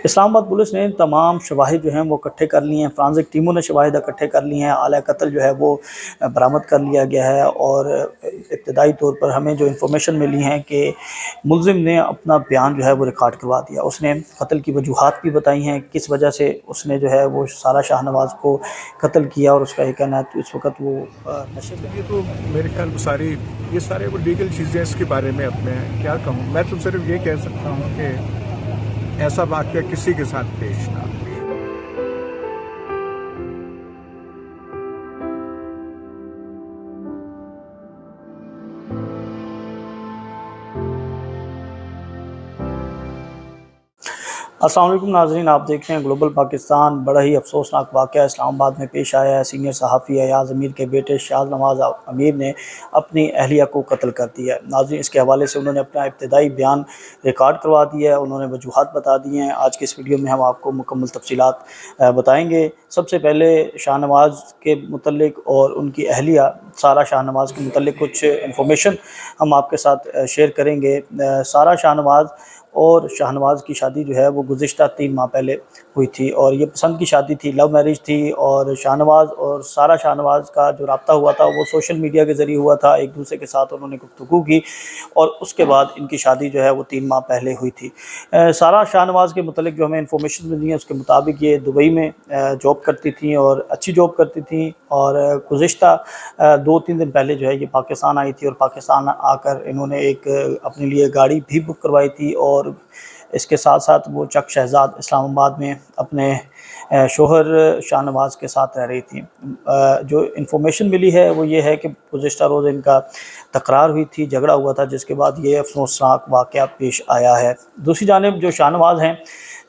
اسلام آباد پولیس نے تمام شواہد جو ہیں وہ اکٹھے کر لی ہیں، فرانزک ٹیموں نے شواہد اکٹھے کر لی ہیں، آلہ قتل جو ہے وہ برآمد کر لیا گیا ہے، اور ابتدائی طور پر ہمیں جو انفارمیشن ملی ہیں کہ ملزم نے اپنا بیان جو ہے وہ ریکارڈ کروا دیا۔ اس نے قتل کی وجوہات بھی بتائی ہیں، کس وجہ سے اس نے جو ہے وہ سارہ شاہ نواز کو قتل کیا، اور اس کا یہ کہنا ہے اس وقت وہ نشے میں۔ یہ تو میرے خیال میں یہ سارے وہ لیگل چیزیں اس کے بارے میں اب میں کیا کہوں، میں تو صرف یہ کہہ سکتا ہوں کہ ایسا واقعہ کسی کے ساتھ پیش نہ آئے۔ السلام علیکم ناظرین، آپ دیکھ رہے ہیں گلوبل پاکستان۔ بڑا ہی افسوسناک واقعہ اسلام آباد میں پیش آیا ہے۔ سینئر صحافی ایاز امیر کے بیٹے شاز نواز امیر نے اپنی اہلیہ کو قتل کر دیا ہے۔ ناظرین، اس کے حوالے سے انہوں نے اپنا ابتدائی بیان ریکارڈ کروا دیا ہے، انہوں نے وجوہات بتا دی ہیں۔ آج کے اس ویڈیو میں ہم آپ کو مکمل تفصیلات بتائیں گے۔ سب سے پہلے شاہ نواز کے متعلق اور ان کی اہلیہ سارہ شاہ نواز کے متعلق کچھ انفارمیشن ہم آپ کے ساتھ شیئر کریں گے۔ سارہ شاہ نواز اور شاہ نواز کی شادی جو ہے وہ گزشتہ 3 ماہ پہلے ہوئی تھی، اور یہ پسند کی شادی تھی، لو میرج تھی، اور شاہ نواز اور سارہ شاہ نواز کا جو رابطہ ہوا تھا وہ سوشل میڈیا کے ذریعے ہوا تھا۔ ایک دوسرے کے ساتھ انہوں نے گفتگو کی، اور اس کے بعد ان کی شادی جو ہے وہ 3 ماہ پہلے ہوئی تھی۔ سارہ شاہ نواز کے متعلق جو ہمیں انفارمیشن ملی ہے اس کے مطابق یہ دبئی میں جاب کرتی تھیں، اور اچھی جاب کرتی تھیں، اور گزشتہ 2-3 دن پہلے جو ہے یہ پاکستان آئی تھی، اور پاکستان آ کر انہوں نے ایک اپنے لیے گاڑی بھی بک کروائی تھی، اور اس کے ساتھ ساتھ وہ چک شہزاد اسلام آباد میں اپنے شوہر شاہ نواز کے ساتھ رہ رہی تھیں۔ جو انفارمیشن ملی ہے وہ یہ ہے کہ گزشتہ روز ان کا تکرار ہوئی تھی، جھگڑا ہوا تھا، جس کے بعد یہ افسوسناک واقعہ پیش آیا ہے۔ دوسری جانب جو شاہ نواز ہیں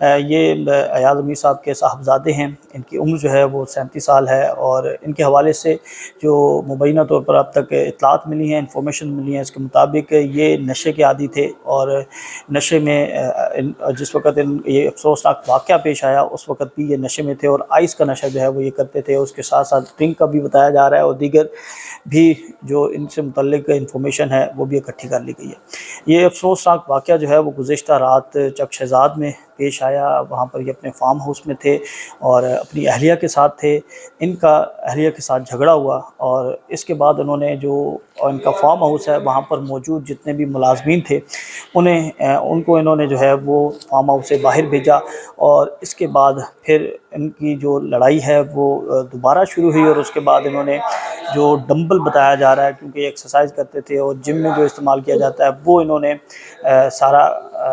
یہ ایاز امیر صاحب کے صاحبزادے ہیں، ان کی عمر جو ہے وہ 37 سال ہے، اور ان کے حوالے سے جو مبینہ طور پر اب تک اطلاعات ملی ہیں، انفارمیشن ملی ہیں، اس کے مطابق یہ نشے کے عادی تھے، اور نشے میں جس وقت یہ افسوسناک واقعہ پیش آیا اس وقت بھی یہ نشے میں تھے، اور آئس کا نشہ جو ہے وہ یہ کرتے تھے، اس کے ساتھ ساتھ ڈرنک کا بھی بتایا جا رہا ہے، اور دیگر بھی جو ان سے متعلق انفارمیشن ہے وہ بھی اکٹھی کر لی گئی ہے۔ یہ افسوسناک واقعہ جو ہے وہ گزشتہ رات چک شہزاد میں پیش آیا۔ وہاں پر یہ اپنے فارم ہاؤس میں تھے اور اپنی اہلیہ کے ساتھ تھے۔ ان کا اہلیہ کے ساتھ جھگڑا ہوا، اور اس کے بعد انہوں نے جو ان کا فارم ہاؤس ہے وہاں پر موجود جتنے بھی ملازمین تھے ان کو انہوں نے جو ہے وہ فارم ہاؤس سے باہر بھیجا، اور اس کے بعد پھر ان کی جو لڑائی ہے وہ دوبارہ شروع ہوئی، اور اس کے بعد انہوں نے جو ڈمبل بتایا جا رہا ہے، کیونکہ یہ ایکسرسائز کرتے تھے اور جم میں جو استعمال کیا جاتا ہے، وہ انہوں نے سارہ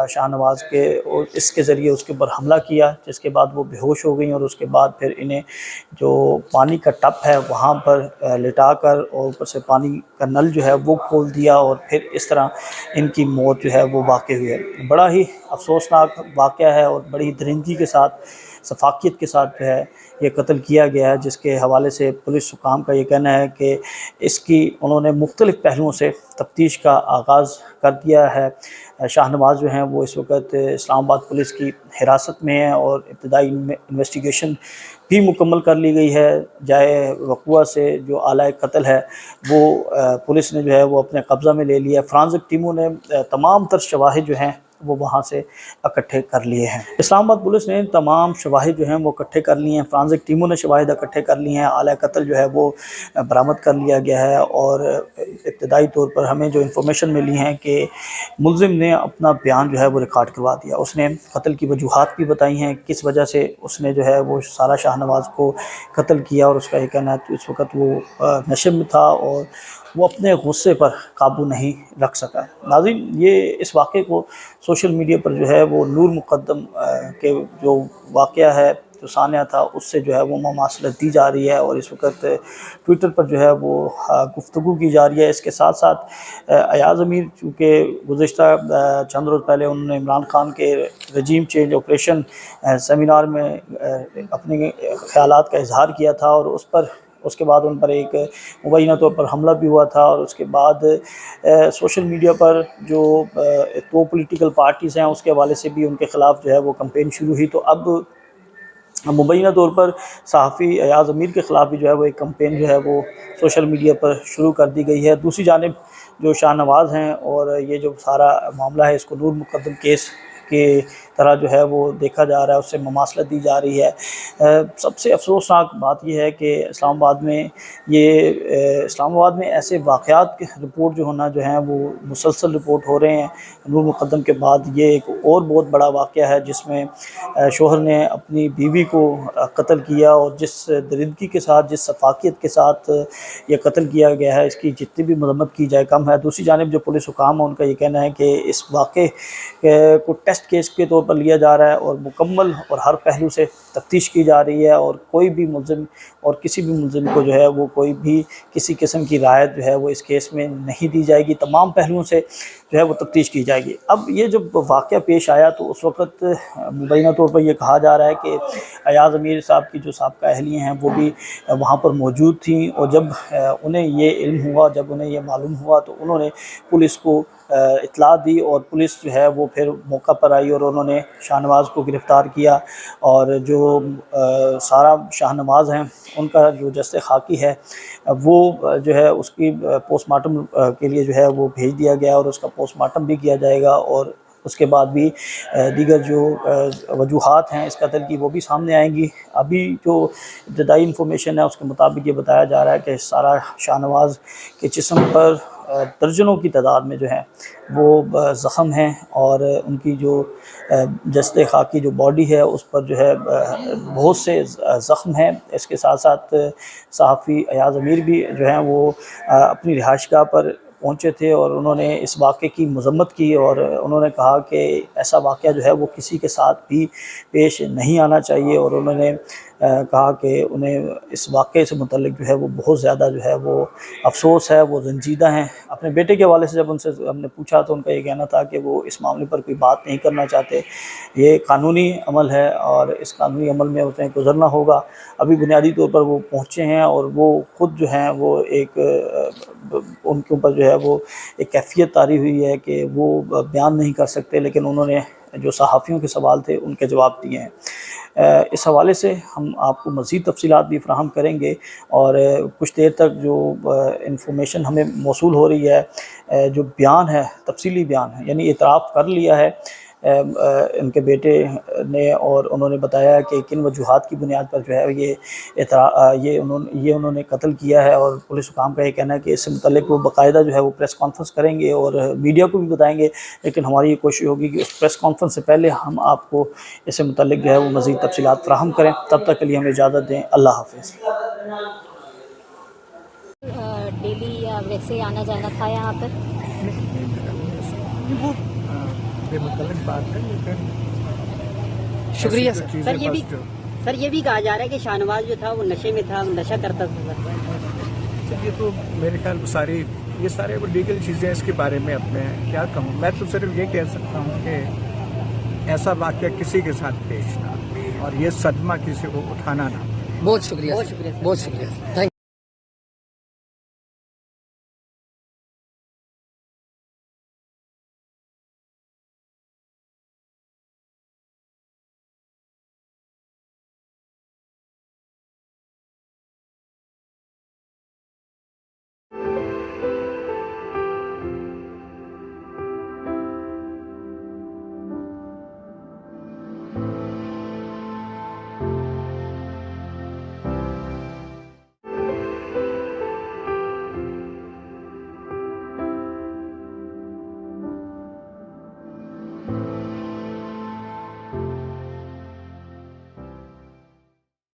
شاہ نواز کے اور اس کے ذریعے اس کے اوپر حملہ کیا، جس کے بعد وہ بے ہوش ہو گئیں، اور اس کے بعد پھر انہیں جو پانی کا ٹپ ہے وہاں پر لٹا کر اور اوپر سے پانی کا نل جو ہے وہ کھول دیا، اور پھر اس طرح ان کی موت جو ہے وہ واقع ہوئی ہے۔ بڑا ہی افسوسناک واقعہ ہے، اور بڑی درندگی کے ساتھ، شفافیت کے ساتھ جو ہے یہ قتل کیا گیا ہے، جس کے حوالے سے پولیس حکام کا یہ کہنا ہے کہ اس کی انہوں نے مختلف پہلوؤں سے تفتیش کا آغاز کر دیا ہے۔ شاہ نواز جو ہیں وہ اس وقت اسلام آباد پولیس کی حراست میں ہیں، اور ابتدائی انویسٹیگیشن بھی مکمل کر لی گئی ہے۔ جائے وقوع سے جو آلہ قتل ہے وہ پولیس نے جو ہے وہ اپنے قبضہ میں لے لیا ہے۔ فرانزک ٹیموں نے تمام تر شواہد جو ہیں وہ وہاں سے اکٹھے کر لیے ہیں۔ اسلام آباد پولیس نے تمام شواہد جو ہیں وہ اکٹھے کر لیے ہیں، فرانزک ٹیموں نے شواہد اکٹھے کر لیے ہیں، آلہ قتل جو ہے وہ برآمد کر لیا گیا ہے، اور ابتدائی طور پر ہمیں جو انفارمیشن ملی ہیں کہ ملزم نے اپنا بیان جو ہے وہ ریکارڈ کروا دیا۔ اس نے قتل کی وجوہات بھی بتائی ہیں، کس وجہ سے اس نے جو ہے وہ سارہ شاہ نواز کو قتل کیا، اور اس کا یہ کہنا ہے کہ اس وقت وہ نشے میں تھا اور وہ اپنے غصے پر قابو نہیں رکھ سکا۔ ناظرین، یہ اس واقعے کو سوشل میڈیا پر جو ہے وہ نور مقدم کے جو واقعہ ہے، جو سانحہ تھا، اس سے جو ہے وہ مماثلت دی جا رہی ہے، اور اس وقت ٹویٹر پر جو ہے وہ گفتگو کی جا رہی ہے۔ اس کے ساتھ ساتھ ایاز امیر چونکہ گزشتہ چند روز پہلے انہوں نے عمران خان کے رجیم چینج آپریشن سیمینار میں اپنے خیالات کا اظہار کیا تھا، اور اس کے بعد ان پر ایک مبینہ طور پر حملہ بھی ہوا تھا، اور اس کے بعد سوشل میڈیا پر جو 2 پولیٹیکل پارٹیز ہیں اس کے حوالے سے بھی ان کے خلاف جو ہے وہ کمپین شروع ہوئی۔ تو اب مبینہ طور پر صحافی ایاز امیر کے خلاف بھی جو ہے وہ ایک کمپین جو ہے وہ سوشل میڈیا پر شروع کر دی گئی ہے۔ دوسری جانب جو شاہ نواز ہیں اور یہ جو سارا معاملہ ہے اس کو نور مقدم کیس کے طرح جو ہے وہ دیکھا جا رہا ہے، اس سے مماثلت دی جا رہی ہے۔ سب سے افسوسناک بات یہ ہے کہ اسلام آباد میں ایسے واقعات کے رپورٹ جو ہونا جو ہیں وہ مسلسل رپورٹ ہو رہے ہیں۔ نور مقدم کے بعد یہ ایک اور بہت بڑا واقعہ ہے جس میں شوہر نے اپنی بیوی کو قتل کیا، اور جس درندگی کے ساتھ، جس شفافیت کے ساتھ یہ قتل کیا گیا ہے، اس کی جتنی بھی مذمت کی جائے کم ہے۔ دوسری جانب جو پولیس حکام ہیں ان کا یہ کہنا ہے کہ اس واقعے کو ٹیسٹ کیس کے طور پر لیا جا رہا ہے اور مکمل اور ہر پہلو سے تفتیش کی جا رہی ہے، اور کوئی بھی ملزم اور کسی بھی ملزم کو جو ہے وہ کوئی بھی کسی قسم کی رعایت جو ہے وہ اس کیس میں نہیں دی جائے گی، تمام پہلوؤں سے جو ہے وہ تفتیش کی جائے گی۔ اب یہ جب واقعہ پیش آیا تو اس وقت مبینہ طور پر یہ کہا جا رہا ہے کہ ایاز امیر صاحب کی جو سابقہ اہلیہ ہیں وہ بھی وہاں پر موجود تھیں، اور جب انہیں یہ علم ہوا، جب انہیں یہ معلوم ہوا تو انہوں نے پولیس کو اطلاع دی، اور پولیس جو ہے وہ پھر موقع پر آئی اور انہوں نے شاہ نواز کو گرفتار کیا، اور جو سارا شاہ نواز ہیں ان کا جو جسد خاکی ہے وہ جو ہے اس کی پوسٹ مارٹم کے لیے جو ہے وہ بھیج دیا گیا، اور اس کا پوسٹ مارٹم بھی کیا جائے گا، اور اس کے بعد بھی دیگر جو وجوہات ہیں اس قتل کی وہ بھی سامنے آئیں گی۔ ابھی جو ابتدائی انفارمیشن ہے اس کے مطابق یہ بتایا جا رہا ہے کہ سارا شاہ نواز کے جسم پر درجنوں کی تعداد میں جو ہے وہ زخم ہیں، اور ان کی جو جسد خاکی جو باڈی ہے اس پر جو ہے بہت سے زخم ہیں۔ اس کے ساتھ ساتھ صحافی ایاز امیر بھی جو ہیں وہ اپنی رہائش گاہ پر پہنچے تھے، اور انہوں نے اس واقعے کی مذمت کی، اور انہوں نے کہا کہ ایسا واقعہ جو ہے وہ کسی کے ساتھ بھی پیش نہیں آنا چاہیے، اور انہوں نے کہا کہ انہیں اس واقعے سے متعلق جو ہے وہ بہت زیادہ جو ہے وہ افسوس ہے، وہ رنجیدہ ہیں۔ اپنے بیٹے کے حوالے سے جب ان سے ہم نے پوچھا تو ان کا یہ کہنا تھا کہ وہ اس معاملے پر کوئی بات نہیں کرنا چاہتے، یہ قانونی عمل ہے اور اس قانونی عمل میں انہیں گزرنا ہوگا۔ ابھی بنیادی طور پر وہ پہنچے ہیں، اور وہ خود جو ہیں وہ ایک ان کے اوپر جو ہے وہ ایک کیفیت طاری ہوئی ہے کہ وہ بیان نہیں کر سکتے، لیکن انہوں نے جو صحافیوں کے سوال تھے ان کے جواب دیے ہیں۔ اس حوالے سے ہم آپ کو مزید تفصیلات بھی فراہم کریں گے، اور کچھ دیر تک جو انفارمیشن ہمیں موصول ہو رہی ہے، جو بیان ہے، تفصیلی بیان ہے، یعنی اعتراف کر لیا ہے ان کے بیٹے نے، اور انہوں نے بتایا کہ کن وجوہات کی بنیاد پر جو ہے یہ انہوں نے قتل کیا ہے، اور پولیس حکام کا یہ کہنا ہے کہ اس سے متعلق وہ باقاعدہ جو ہے وہ پریس کانفرنس کریں گے اور میڈیا کو بھی بتائیں گے، لیکن ہماری یہ کوشش ہوگی کہ اس پریس کانفرنس سے پہلے ہم آپ کو اس سے متعلق جو ہے وہ مزید تفصیلات فراہم کریں۔ تب تک کے لیے ہمیں اجازت دیں، اللہ حافظ۔ ڈیلی یا ویسے آنا جانا تھا یہاں پر؟ وہ بے متعلق بات ہے، لیکن شکریہ ایسی تو سر۔ چیزیں سر یہ بھی کہا جا رہا ہے کہ شاہ نواز جو تھا وہ نشے میں تھا، نشہ کرتا تھا۔ یہ تو میرے خیال میں یہ سارے وہ لیگل چیزیں اس کے بارے میں اب میں کیا کہوں۔ میں تو صرف یہ کہہ سکتا ہوں کہ ایسا واقعہ کسی کے ساتھ پیش نہ، اور یہ صدمہ کسی کو اٹھانا نہ۔ بہت شکریہ، بہت شکریہ، بہت شکریہ۔